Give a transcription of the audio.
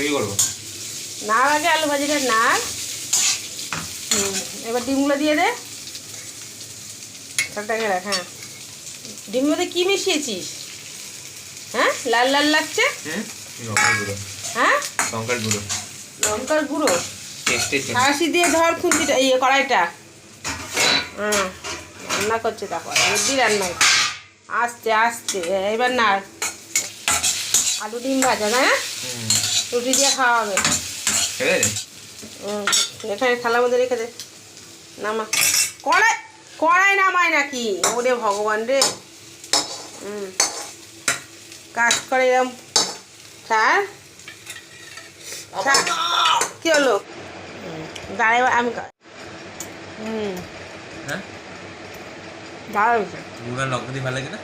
কি করবো? নাড় আগে আলু ভাজিটা নাড়। এবার ডিমগুলো দিয়ে দে। সবটাকে রাখ। হ্যাঁ, ডিমের মধ্যে কি মিশিয়েছিস? হ্যাঁ, লাল লাল লাগছে। লঙ্কার গুঁড়ো। হ্যাঁ, লঙ্কার গুঁড়ো। লঙ্কার গুঁড়ো। টেস্টের জন্য। হাসি দিয়ে ধর খুন্তিটা, কড়াইটা। রান্না করছে, তারপর হেব্বি রান্না। আস্তে আস্তে এবার নাড়। আলু ডিম ভাজা না? রুটি দিয়ে খাওয়া হবে। ঠিক আছে। এখানে থালার মধ্যে রেখে দে। নামা। কড়াই কড়াই নামায় নাকি? ওরে ভগবান রে। কাজ করে এরম। স্যার কি হলো? দাঁড়াই আমি। হ্যাঁ, দাঁড়াই। লঙ্কা দিয়ে ভালো লাগে না?